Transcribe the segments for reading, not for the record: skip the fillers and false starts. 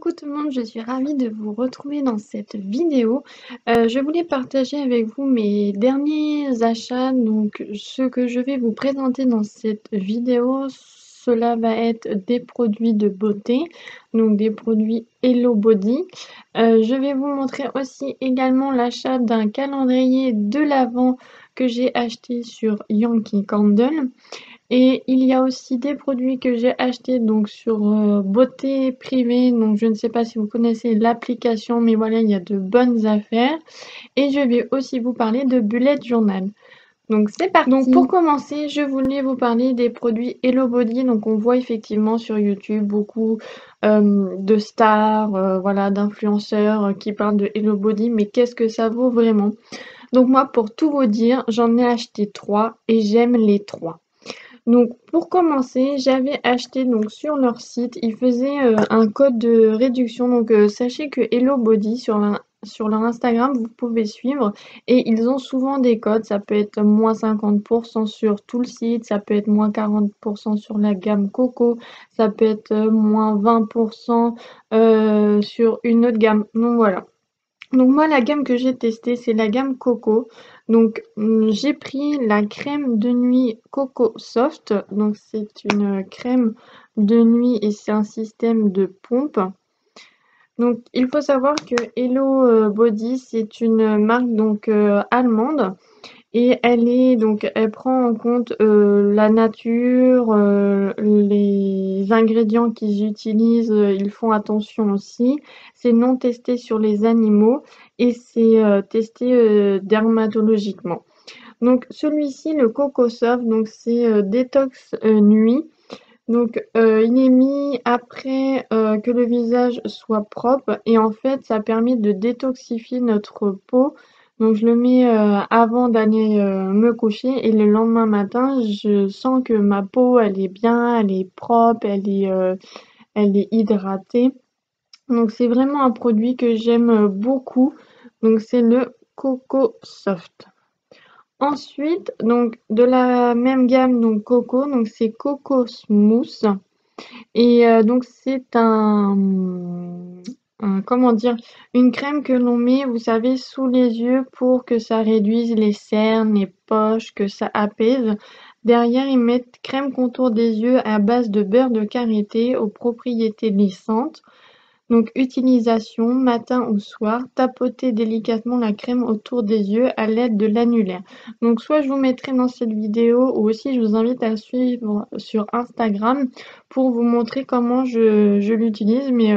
Coucou tout le monde, je suis ravie de vous retrouver dans cette vidéo. Je voulais partager avec vous mes derniers achats, donc ce que je vais vous présenter dans cette vidéo, cela va être des produits de beauté, donc des produits Hello Body. Je vais vous montrer aussi également l'achat d'un calendrier de l'Avent que j'ai acheté sur Yankee Candle. Et il y a aussi des produits que j'ai achetés donc sur Beauté Privée. Donc je ne sais pas si vous connaissez l'application, mais voilà, il y a de bonnes affaires. Et je vais aussi vous parler de Bullet Journal. Donc c'est parti. Donc pour commencer, je voulais vous parler des produits Hello Body. Donc on voit effectivement sur YouTube beaucoup de stars, voilà, d'influenceurs qui parlent de Hello Body. Mais qu'est-ce que ça vaut vraiment? Donc moi, pour tout vous dire, j'en ai acheté 3 et j'aime les 3. Donc pour commencer, j'avais acheté donc sur leur site, ils faisaient un code de réduction. Donc sachez que Hello Body sur leur Instagram, vous pouvez suivre et ils ont souvent des codes. Ça peut être moins 50% sur tout le site, ça peut être moins 40% sur la gamme Coco, ça peut être moins 20% sur une autre gamme. Donc voilà. Donc moi, la gamme que j'ai testée, c'est la gamme Coco. Donc j'ai pris la crème de nuit Coco Soft. Donc c'est une crème de nuit et c'est un système de pompe. Donc il faut savoir que Hello Body, c'est une marque donc allemande. Et elle prend en compte la nature, les ingrédients qu'ils utilisent, ils font attention aussi. C'est non testé sur les animaux et c'est testé dermatologiquement. Donc celui-ci, le Coco Soft, donc c'est détox nuit. Donc il est mis après que le visage soit propre et en fait ça permet de détoxifier notre peau. Donc je le mets avant d'aller me coucher et le lendemain matin je sens que ma peau elle est bien, elle est propre, elle est hydratée. Donc c'est vraiment un produit que j'aime beaucoup. Donc c'est le Coco Soft. Ensuite, donc de la même gamme, donc Coco, donc c'est Coco Smooth. Et donc c'est comment dire? Une crème que l'on met, vous savez, sous les yeux pour que ça réduise les cernes, les poches, que ça apaise. Derrière, ils mettent crème contour des yeux à base de beurre de karité aux propriétés lissantes. Donc utilisation matin ou soir, tapoter délicatement la crème autour des yeux à l'aide de l'annulaire. Donc soit je vous mettrai dans cette vidéo ou aussi je vous invite à suivre sur Instagram pour vous montrer comment je l'utilise. Mais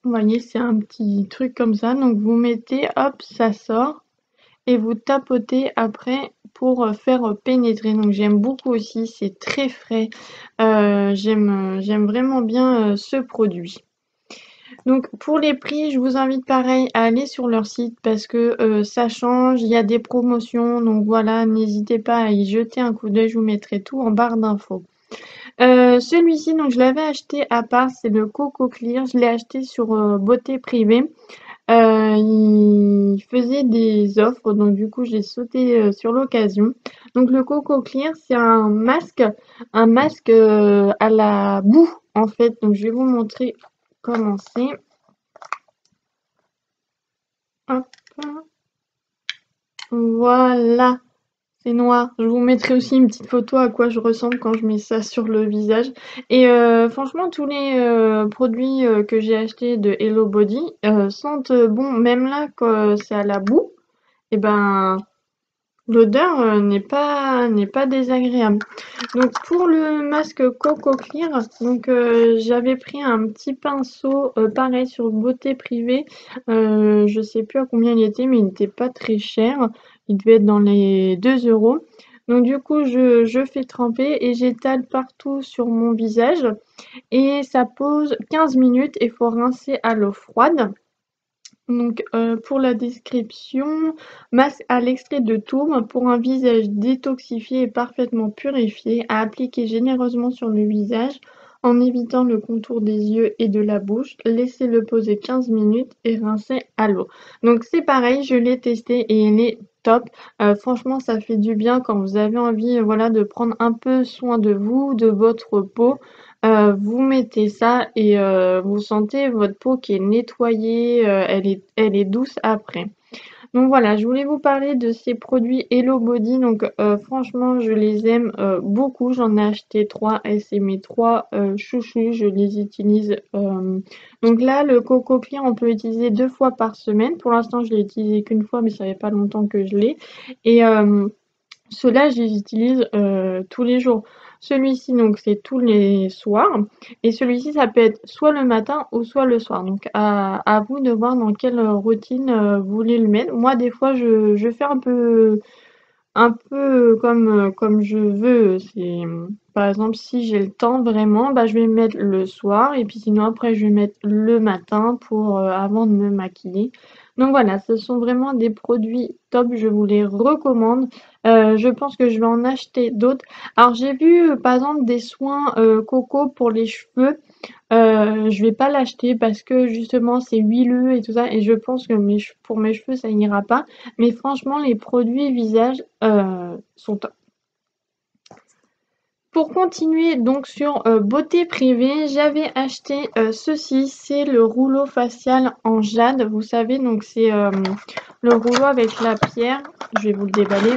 vous voyez, c'est un petit truc comme ça. Donc vous mettez, hop, ça sort et vous tapotez après pour faire pénétrer. Donc j'aime beaucoup aussi, c'est très frais. J'aime vraiment bien ce produit. Donc pour les prix, je vous invite pareil à aller sur leur site parce que ça change, il y a des promotions, donc voilà, n'hésitez pas à y jeter un coup d'œil, je vous mettrai tout en barre d'infos. Celui-ci, donc je l'avais acheté à part, c'est le Coco Clear, je l'ai acheté sur Beauté Privée. Il faisait des offres, donc du coup j'ai sauté sur l'occasion. Donc le Coco Clear, c'est un masque à la boue en fait. Donc je vais vous montrer comment c'est. Hop. Voilà, c'est noir. Je vous mettrai aussi une petite photo à quoi je ressemble quand je mets ça sur le visage. Et franchement, tous les produits que j'ai achetés de Hello Body sentent bon. Même là, quand c'est à la boue, et ben l'odeur n'est pas désagréable. Donc pour le masque Coco Clear, donc j'avais pris un petit pinceau pareil sur Beauté Privée. Je sais plus à combien il était, mais il n'était pas très cher. Il devait être dans les 2 €. Donc du coup je fais tremper et j'étale partout sur mon visage et ça pose 15 minutes et il faut rincer à l'eau froide. Donc pour la description, masque à l'extrait de tourbe pour un visage détoxifié et parfaitement purifié, à appliquer généreusement sur le visage en évitant le contour des yeux et de la bouche. Laissez-le poser 15 minutes et rincer à l'eau. Donc c'est pareil, je l'ai testé et il est top. Franchement, ça fait du bien quand vous avez envie voilà, de prendre un peu soin de vous, de votre peau. vous mettez ça et vous sentez votre peau qui est nettoyée, elle est douce après. Donc voilà, je voulais vous parler de ces produits Hello Body. Donc franchement, je les aime beaucoup. J'en ai acheté 3 et c'est mes 3 chouchous. Je les utilise. Donc là, le Coco Clear, on peut l'utiliser 2 fois par semaine. Pour l'instant, je l'ai utilisé qu'une fois, mais ça fait pas longtemps que je l'ai. Et ceux-là, je les utilise tous les jours. Celui-ci, donc, c'est tous les soirs. Et celui-ci, ça peut être soit le matin ou soit le soir. Donc, à vous de voir dans quelle routine vous voulez le mettre. Moi, des fois, je fais un peu comme je veux. C'est, par exemple, si j'ai le temps vraiment, bah, je vais le mettre le soir. Et puis sinon, après, je vais mettre le matin pour avant de me maquiller. Donc voilà, ce sont vraiment des produits top. Je vous les recommande. Je pense que je vais en acheter d'autres. Alors, j'ai vu, par exemple, des soins coco pour les cheveux. Je vais pas l'acheter parce que justement c'est huileux et tout ça et je pense que pour mes cheveux ça n'ira pas. Mais franchement les produits visage sont top. Pour continuer donc sur beauté privée, j'avais acheté ceci, c'est le rouleau facial en jade. Vous savez donc c'est le rouleau avec la pierre. Je vais vous le déballer.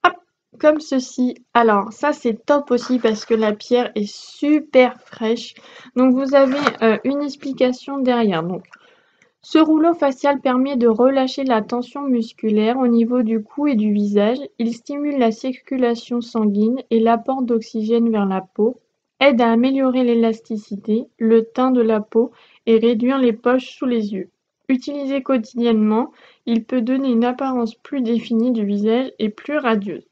Hop, comme ceci. Alors ça c'est top aussi parce que la pierre est super fraîche. Donc vous avez une explication derrière. Donc ce rouleau facial permet de relâcher la tension musculaire au niveau du cou et du visage. Il stimule la circulation sanguine et l'apport d'oxygène vers la peau, aide à améliorer l'élasticité, le teint de la peau et réduire les poches sous les yeux. Utilisé quotidiennement, il peut donner une apparence plus définie du visage et plus radieuse.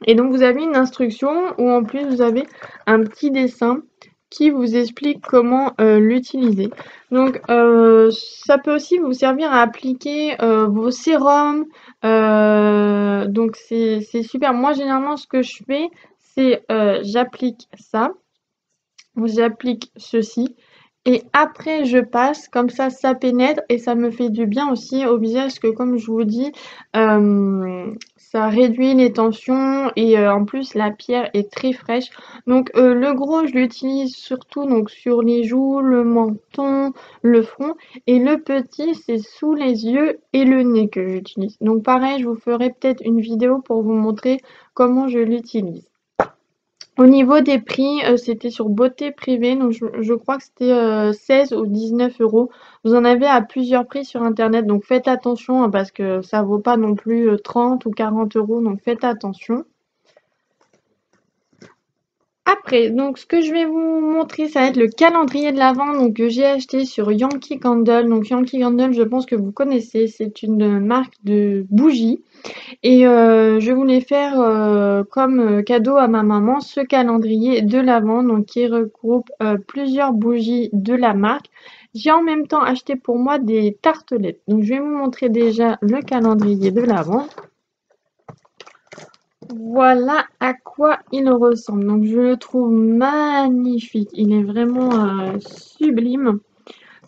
Et donc vous avez une instruction où en plus vous avez un petit dessin qui vous explique comment l'utiliser. Donc ça peut aussi vous servir à appliquer vos sérums. Donc c'est super. Moi généralement ce que je fais c'est j'applique ça, j'applique ceci et après je passe, comme ça pénètre et ça me fait du bien aussi au visage parce que comme je vous dis, ça réduit les tensions et en plus la pierre est très fraîche. Donc le gros je l'utilise surtout donc sur les joues, le menton, le front et le petit c'est sous les yeux et le nez que j'utilise. Donc pareil, je vous ferai peut-être une vidéo pour vous montrer comment je l'utilise. Au niveau des prix, c'était sur beauté privée, donc je crois que c'était 16 ou 19 euros. Vous en avez à plusieurs prix sur internet, donc faites attention hein, parce que ça vaut pas non plus 30 ou 40 euros, donc faites attention. Après, donc ce que je vais vous montrer, ça va être le calendrier de l'Avent donc que j'ai acheté sur Yankee Candle. Donc Yankee Candle, je pense que vous connaissez, c'est une marque de bougies. Et je voulais faire comme cadeau à ma maman ce calendrier de l'Avent donc qui regroupe plusieurs bougies de la marque. J'ai en même temps acheté pour moi des tartelettes. Donc je vais vous montrer déjà le calendrier de l'Avent. Voilà à quoi il ressemble. Donc je le trouve magnifique. Il est vraiment sublime.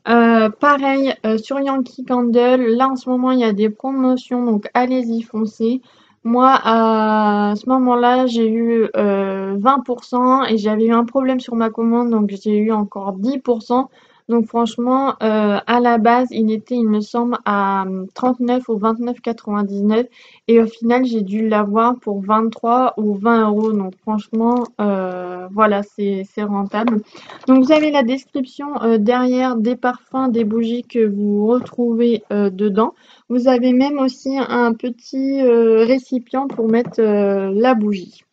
Pareil sur Yankee Candle, là en ce moment il y a des promotions donc allez-y foncez. Moi à ce moment-là j'ai eu 20% et j'avais eu un problème sur ma commande donc j'ai eu encore 10%. Donc franchement à la base il était il me semble à 39 ou 29,99 et au final j'ai dû l'avoir pour 23 ou 20 euros. Donc franchement voilà c'est rentable. Donc vous avez la description derrière des parfums, des bougies que vous retrouvez dedans. Vous avez même aussi un petit récipient pour mettre la bougie.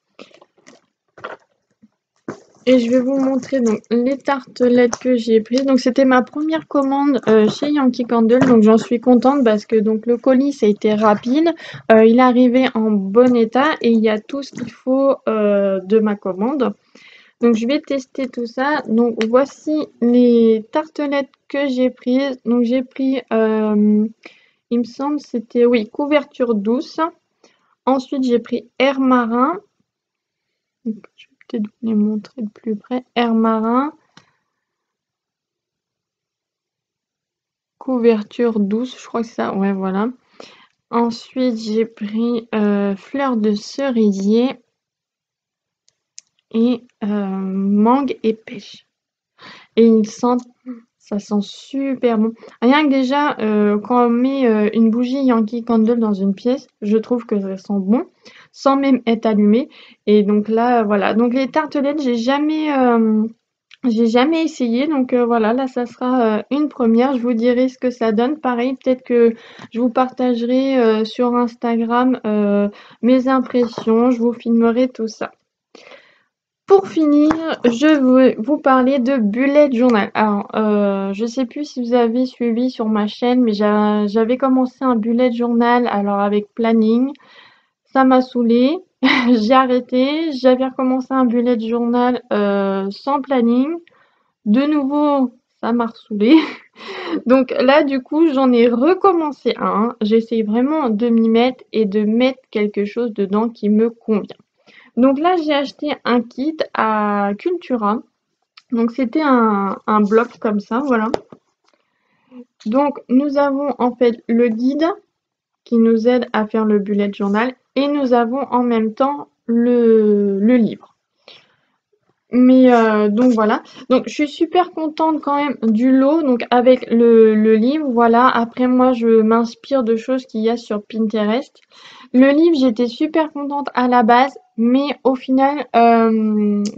Et je vais vous montrer donc les tartelettes que j'ai prises. Donc c'était ma première commande chez Yankee Candle. Donc j'en suis contente parce que donc le colis ça a été rapide. Il est arrivé en bon état et il y a tout ce qu'il faut de ma commande. Donc je vais tester tout ça. Donc voici les tartelettes que j'ai prises. Donc j'ai pris, il me semble c'était, oui, couverture douce. Ensuite j'ai pris air marin. Donc, je vais peut-être vous les montrer de plus près. Air marin. Couverture douce, je crois que c'est ça. Ouais, voilà. Ensuite j'ai pris fleur de cerisier. et mangue et pêche. Et ils sentent, ça sent super bon. Rien que déjà, quand on met une bougie Yankee Candle dans une pièce, je trouve que ça sent bon, sans même être allumé. Et donc là, voilà. Donc les tartelettes, j'ai jamais essayé. Donc voilà, là, ça sera une première. Je vous dirai ce que ça donne. Pareil, peut-être que je vous partagerai sur Instagram mes impressions. Je vous filmerai tout ça. Pour finir, je veux vous parler de bullet journal. Alors, je sais plus si vous avez suivi sur ma chaîne, mais j'avais commencé un bullet journal, alors avec planning. Ça m'a saoulée, j'ai arrêté. J'avais recommencé un bullet journal sans planning. De nouveau, ça m'a saoulée. Donc là, du coup, j'en ai recommencé un. J'essaie vraiment de m'y mettre et de mettre quelque chose dedans qui me convient. Donc là, j'ai acheté un kit à Cultura. Donc c'était un bloc comme ça, voilà. Donc nous avons en fait le guide qui nous aide à faire le bullet journal et nous avons en même temps le livre. Mais donc voilà. Donc je suis super contente quand même du lot. Donc avec le livre, voilà. Après moi, je m'inspire de choses qu'il y a sur Pinterest. Le livre, j'étais super contente à la base, mais au final,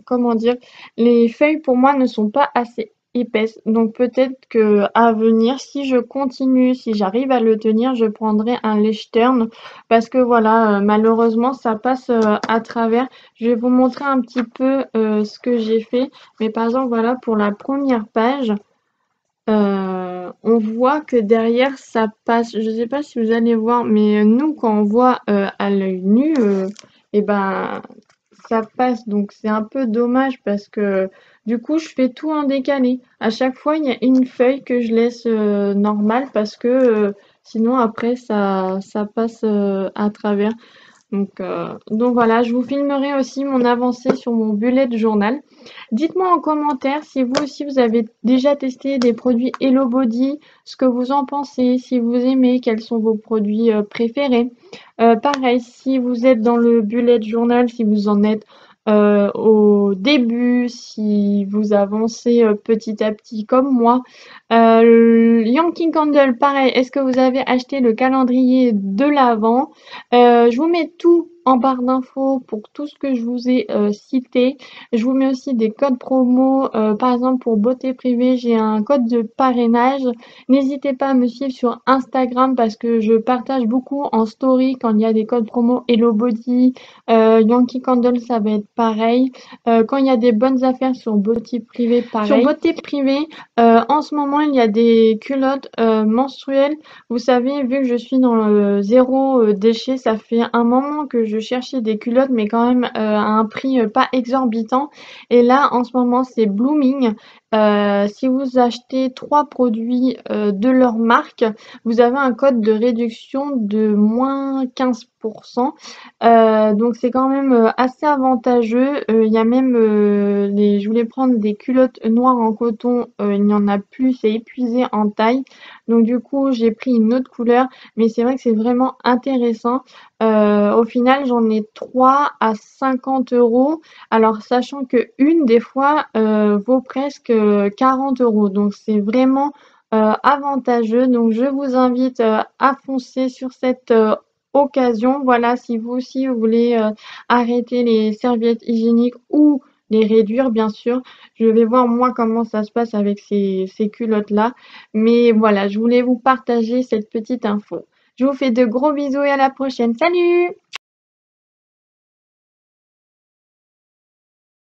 comment dire, les feuilles pour moi ne sont pas assez épaisses. Donc peut-être que à venir, si je continue, si j'arrive à le tenir, je prendrai un Lechtern parce que voilà, malheureusement, ça passe à travers. Je vais vous montrer un petit peu ce que j'ai fait. Mais par exemple, voilà, pour la première page, on voit que derrière, ça passe. Je ne sais pas si vous allez voir, mais nous, quand on voit à l'œil nu, et ben, ça passe. Donc, c'est un peu dommage parce que du coup, je fais tout en décalé. À chaque fois, il y a une feuille que je laisse normale parce que sinon, après, ça passe à travers. Donc voilà, je vous filmerai aussi mon avancée sur mon bullet journal. Dites-moi en commentaire si vous aussi vous avez déjà testé des produits Hello Body, ce que vous en pensez, si vous aimez, quels sont vos produits préférés. Pareil, si vous êtes dans le bullet journal, si vous en êtes au début, si vous avancez petit à petit comme moi. Yankee Candle, pareil, est-ce que vous avez acheté le calendrier de l'Avent? Je vous mets tout en barre d'infos pour tout ce que je vous ai cité. Je vous mets aussi des codes promo. Par exemple, pour beauté privée, j'ai un code de parrainage. N'hésitez pas à me suivre sur Instagram parce que je partage beaucoup en story quand il y a des codes promo Hello Body, Yankee Candle, ça va être pareil. Quand il y a des bonnes affaires sur beauté privée, pareil. Sur beauté privée, en ce moment, il y a des culottes menstruelles. Vous savez, vu que je suis dans le zéro déchet, ça fait un moment que je cherchais des culottes, mais quand même à un prix pas exorbitant. Et là, en ce moment, c'est Blooming. Si vous achetez 3 produits de leur marque, vous avez un code de réduction de moins 15%. Donc c'est quand même assez avantageux. Il y a même je voulais prendre des culottes noires en coton, il n'y en a plus, c'est épuisé en taille. Donc du coup j'ai pris une autre couleur, mais c'est vrai que c'est vraiment intéressant. Au final j'en ai 3 à 50 €. Alors sachant que une des fois vaut presque 40 €. Donc c'est vraiment avantageux. Donc je vous invite à foncer sur cette occasion. Voilà, si vous aussi vous voulez arrêter les serviettes hygiéniques ou les réduire, bien sûr. Je vais voir moi comment ça se passe avec ces culottes-là. Mais voilà, je voulais vous partager cette petite info. Je vous fais de gros bisous et à la prochaine. Salut!